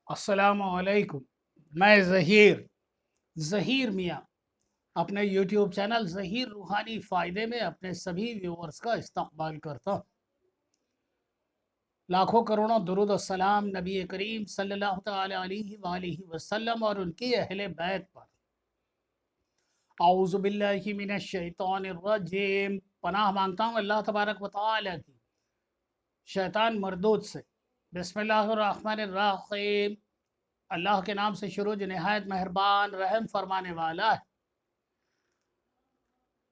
अस्सलामुअलैकुम। मैं ज़हीर मियाँ अपने यूट्यूब चैनल ज़हीर रूहानी फ़ायदे में अपने सभी व्यूअर्स का इस्तकबाल करता हूँ। लाखों करोड़ों दुरूद और सलाम नबी करीम सल्लल्लाहु तआला अलैहि वसल्लम और उनकी अहले बैत पर। औज़ु बिल्लाहि मिनश शैतानिर रजीम। पनाह मांगता हूँ अल्लाह तबारक व तआला की शैतान मरदूद से। बिस्मिल्लाहिर रहमानिर रहीम। अल्लाह के नाम से शुरू जो नहायत मेहरबान रहम फरमाने वाला है।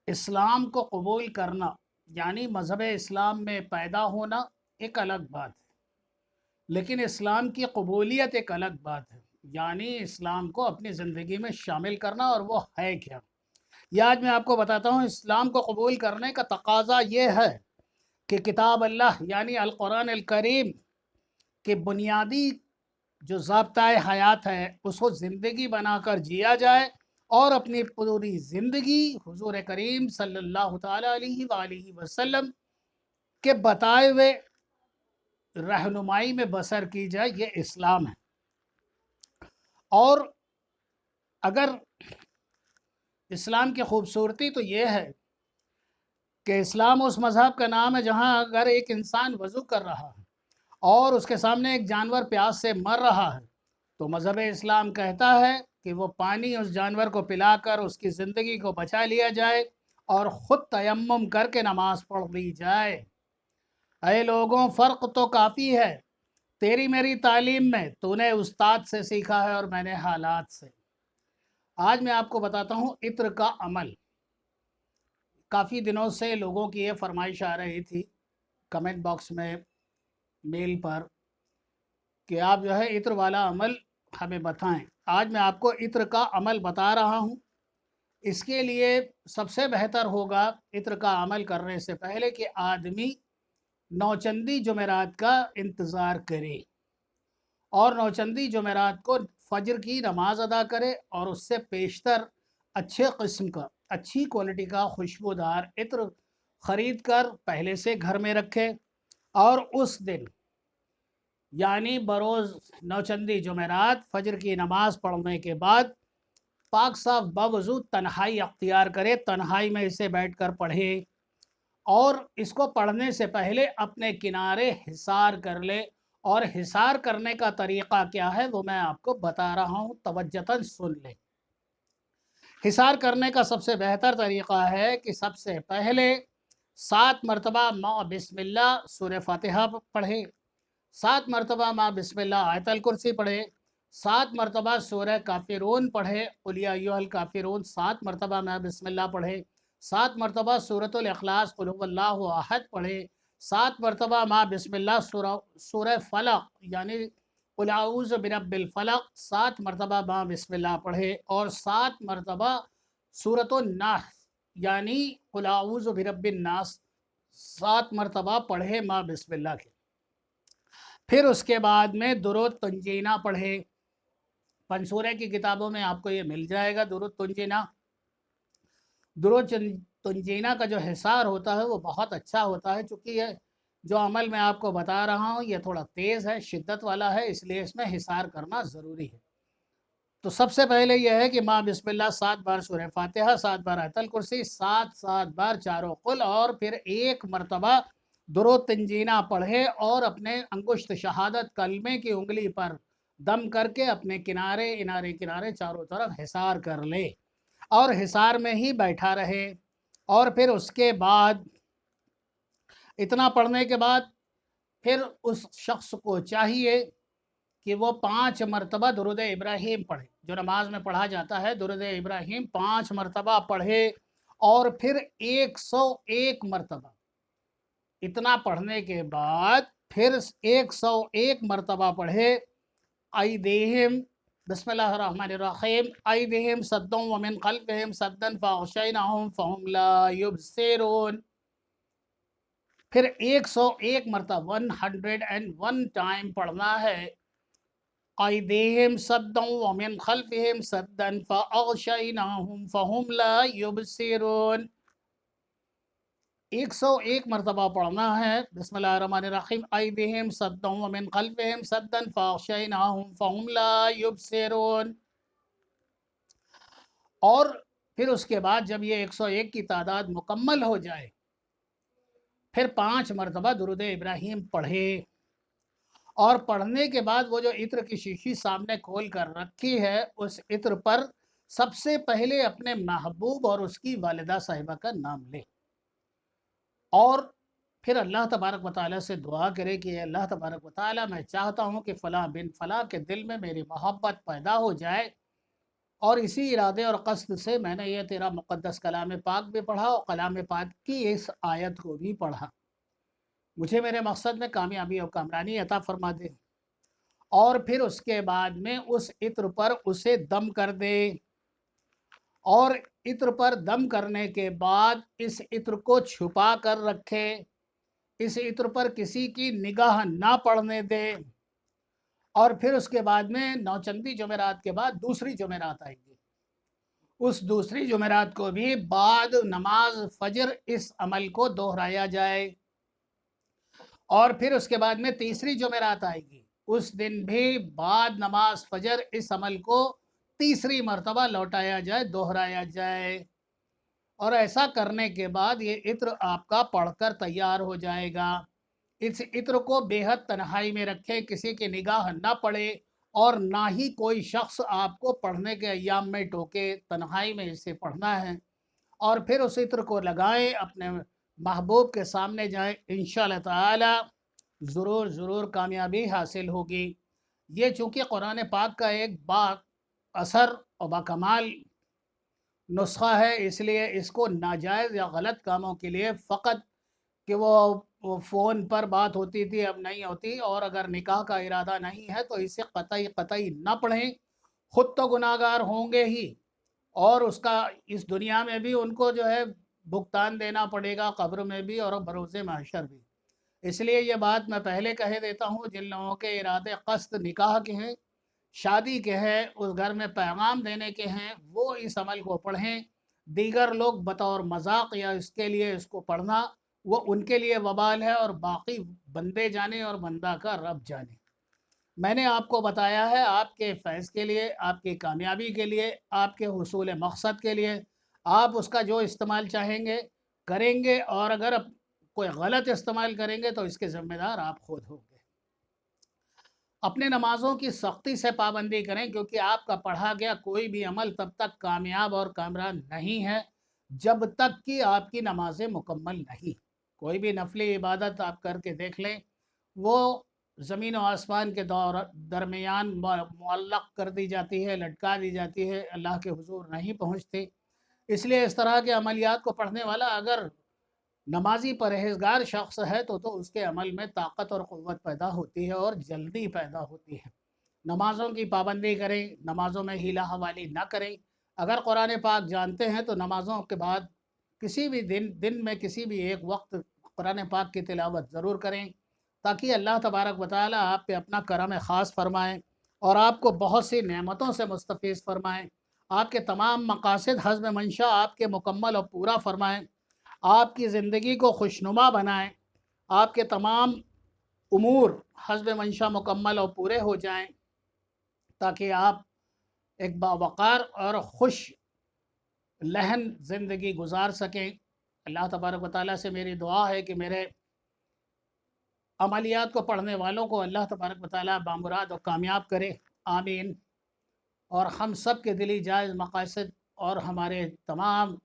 इस्लाम को कबूल करना यानी मज़हब इस्लाम में पैदा होना एक अलग बात है, लेकिन इस्लाम की कबूलियत एक अलग बात है, यानी इस्लाम को अपनी ज़िंदगी में शामिल करना। और वो है क्या, ये आज मैं आपको बताता हूँ। इस्लाम को कबूल करने का तकाजा ये है कि किताब अल्लाह यानी अल कुरान अल करीम के बुनियादी जो ज़ाब्ता हयात है उसको ज़िंदगी बनाकर जिया जाए और अपनी पूरी ज़िंदगी हुज़ूर करीम सल्लल्लाहु ताला अलैहि वसल्लम के बताए हुए रहनुमाई में बसर की जाए, ये इस्लाम है। और अगर इस्लाम की खूबसूरती तो ये है कि इस्लाम उस मज़हब का नाम है जहाँ अगर एक इंसान वज़ू कर रहा है और उसके सामने एक जानवर प्यास से मर रहा है तो मज़हब इस्लाम कहता है कि वो पानी उस जानवर को पिलाकर उसकी ज़िंदगी को बचा लिया जाए और ख़ुद तयम्मुम करके नमाज पढ़ ली जाए। अरे लोगों, फ़र्क तो काफ़ी है तेरी मेरी तालीम में। तूने उस्ताद से सीखा है और मैंने हालात से। आज मैं आपको बताता हूँ इत्र का अमल। काफ़ी दिनों से लोगों की ये फरमाइश आ रही थी कमेंट बॉक्स में, मेल पर, कि आप जो है इत्र वाला अमल हमें बताएं। आज मैं आपको इत्र का अमल बता रहा हूं। इसके लिए सबसे बेहतर होगा इत्र का अमल करने से पहले कि आदमी नौचंदी जुमेरात का इंतज़ार करे और नौचंदी जुमेरात को फजर की नमाज अदा करे और उससे पेशतर अच्छे किस्म का, अच्छी क्वालिटी का खुशबूदार इत्र ख़रीद कर पहले से घर में रखे और उस दिन यानी बरोज़ नौचंदी जुमेरात फजर की नमाज पढ़ने के बाद पाक साफ बावजूद तन्हाई अख्तियार करे, तन्हाई में इसे बैठकर पढ़े और इसको पढ़ने से पहले अपने किनारे हिसार कर ले। और हिसार करने का तरीक़ा क्या है वो मैं आपको बता रहा हूँ, तवज्जुहन सुन ले। हिसार करने का सबसे बेहतर तरीक़ा है कि सबसे पहले 7 मरतबा मा बिस्मिल्लाह सूरह फातिहा पढ़े, 7 मरतबा माँ बिस्मिल्लाह आयतल कुर्सी पढ़े, 7 मरतबा सूरह काफिरून पढ़े, कुल या अय्युहल काफिरून 7 मरतबा माँ बिस्मिल्लाह पढ़े, 7 मरतबा सूरतुल इखलास कुल हुवल्लाहु अहद पढ़े, 7 मरतबा माँ बिस्मिल्लाह सूरह फलक यानी कुल औज़ु बिरब्बिल फलक 7 मरतबा माँ बिस्मिल्लाह पढ़े और 7 मरतबा सूरतुन नास यानी कुल औज़ु बिरब्बिन नास 7 मरतबा पढ़े माँ बिस्मिल्लाह के। फिर उसके बाद में दुरूद तंजीना पढ़े। पंसूरे की किताबों में आपको ये मिल जाएगा दुरूद तंजीना। दुरूद तंजीना का जो हिसार होता है वो बहुत अच्छा होता है, चूँकि ये जो अमल मैं आपको बता रहा हूँ ये थोड़ा तेज़ है, शिद्दत वाला है, इसलिए इसमें हिसार करना ज़रूरी है। तो सबसे पहले यह है कि माँ बिस्मिल्लाह 7 बार सूरह फातिहा, 7 बार आयतल कुर्सी, 7 बार चारों कुल और फिर 1 मरतबा दुरूद तंजीना पढ़े और अपने अंगुश्त शहादत कलमे की उंगली पर दम करके अपने किनारे इनारे किनारे चारों तरफ हिसार कर ले और हिसार में ही बैठा रहे। और फिर उसके बाद इतना पढ़ने के बाद फिर उस शख्स को चाहिए कि वो 5 मरतबा दुरूद इब्राहीम पढ़े, जो नमाज में पढ़ा जाता है दुरूद इब्राहीम 5 मरतबा पढ़े और फिर 101 मरतबा। इतना पढ़ने के बाद फिर 101 मरतबा पढ़े अयदीहिम बिस्मिल्लाहिर्रहमानिर्रहीम अयदीहिम सद्दन व मिन खल्फिहिम सद्दन फअग़शयनाहुम फहुम ला युबसिरून। फिर 101 मरतबा 101 टाइम पढ़ना है अयदीहिम सद्दन व मिन खल्फिहिम सद्दन फअग़शयनाहुम फहुम ला युबसिरून। 101 मरतबा पढ़ना है। बिस्मिल्लाहिर्रहमानिर्रहीम। अयदिहिम सद्दन व मिन खल्फिहिम सद्दन फ़अग़शयनाहुम फ़हुम ला युबसिरून। और फिर उसके बाद जब ये 101 की तादाद मुकम्मल हो जाए, फिर 5 मरतबा दुरूद इब्राहीम पढ़े। और पढ़ने के बाद वो जो इत्र की शीशी सामने खोल कर रखी है, उस इत्र पर सबसे पहले अपने महबूब और उसकी वालिदा साहिबा का नाम ले, और फिर अल्लाह तबारक व तआला से दुआ करे कि अल्लाह तबारक व तआला, मैं चाहता हूँ कि फ़लाँ बिन फ़लाँ के दिल में मेरी मोहब्बत पैदा हो जाए, और इसी इरादे और क़स्द से मैंने ये तेरा मुक़द्दस कलाम पाक भी पढ़ा और कलाम पाक की इस आयत को भी पढ़ा। मुझे मेरे मकसद में कामयाबी और कामरानी अता फरमा दे। और फिर उसके बाद में उस इत्र पर उसे दम कर दे, और इत्र पर दम करने के बाद इस इत्र को छुपा कर रखे, इस इत्र पर किसी की निगाह ना पड़ने दे। और फिर उसके बाद में नौचंदी जुमेरात के बाद दूसरी जुमेरात आएगी, उस दूसरी जुमेरात को भी बाद नमाज फजर इस अमल को दोहराया जाए। और फिर उसके बाद में तीसरी जुमेरात आएगी, उस दिन भी बाद नमाज फजर इस अमल को तीसरी मर्तबा लौटाया जाए, दोहराया जाए। और ऐसा करने के बाद ये इत्र आपका पढ़कर तैयार हो जाएगा। इस इत्र को बेहद तन्हाई में रखें, किसी की निगाह ना पड़े, और ना ही कोई शख्स आपको पढ़ने के अय्याम में टोके। तन्हाई में इसे पढ़ना है, और फिर उस इत्र को लगाएं, अपने महबूब के सामने जाएं। इंशाअल्लाह ताला ज़रूर ज़रूर कामयाबी हासिल होगी। ये चूँकि कुरान पाक का एक बा असर और बाकमाल नुस्खा है, इसलिए इसको नाजायज़ या गलत कामों के लिए फ़कत कि वो फ़ोन पर बात होती थी, अब नहीं होती, और अगर निकाह का इरादा नहीं है तो इसे कतई ना पढ़ें। ख़ुद तो गुनाहगार होंगे ही, और उसका इस दुनिया में भी उनको जो है भुगतान देना पड़ेगा, कब्र में भी और बरोज़े महशर भी। इसलिए ये बात मैं पहले कह देता हूँ, जिन लोगों के इरादे क़स्द निकाह के हैं, शादी के हैं, उस घर में पैगाम देने के हैं, वो इस अमल को पढ़ें। दीगर लोग बतौर मजाक या इसके लिए इसको पढ़ना, वो उनके लिए वबाल है, और बाकी बंदे जाने और बंदा का रब जाने। मैंने आपको बताया है आपके फैज़ के लिए, आपकी कामयाबी के लिए, आपके हुसूल मकसद के लिए। आप उसका जो इस्तेमाल चाहेंगे करेंगे, और अगर कोई गलत इस्तेमाल करेंगे तो इसके ज़िम्मेदार आप खुद होंगे। अपने नमाज़ों की सख्ती से पाबंदी करें, क्योंकि आपका पढ़ा गया कोई भी अमल तब तक कामयाब और कामयाब नहीं है जब तक कि आपकी नमाज़ें मुकम्मल नहीं। कोई भी नफली इबादत आप करके देख लें, वो ज़मीन और आसमान के दरमियान मुअल्लक़ कर दी जाती है, लटका दी जाती है, अल्लाह के हुज़ूर नहीं पहुँचती। इसलिए इस तरह के अमलियात को पढ़ने वाला अगर नमाजी परहेजगार शख्स है तो उसके अमल में ताकत और क़ुव्वत पैदा होती है, और जल्दी पैदा होती है। नमाज़ों की पाबंदी करें, नमाज़ों में हीला हवाली ना करें। अगर कुरान पाक जानते हैं तो नमाज़ों के बाद किसी भी दिन में किसी भी एक वक्त कुरान पाक की तिलावत ज़रूर करें, ताकि अल्लाह तबारक व तआला आप पे अपना करम ख़ास फरमाएँ, और आपको बहुत सी नेमतों से मुस्तफ़ीज़ फरमाएँ। आपके तमाम मकासद हज़्ब मंशा आपके मुकम्मल और पूरा फरमाएँ, आपकी ज़िंदगी को खुशनुमा बनाएं, आपके तमाम उमूर हस्ब मंशा मुकम्मल और पूरे हो जाएं, ताकि आप एक बावक़ार और खुश लहन ज़िंदगी गुजार सकें। अल्लाह तबारक व तआला से मेरी दुआ है कि मेरे अमलियात को पढ़ने वालों को अल्लाह तबारक व तआला बामुराद और कामयाब करे, आमीन। और हम सब के दिली जायज़ मकासद और हमारे तमाम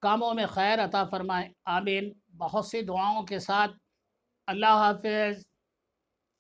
कामों में खैर अता फरमाए, आमीन। बहुत सी दुआओं के साथ अल्लाह हाफ़िज़।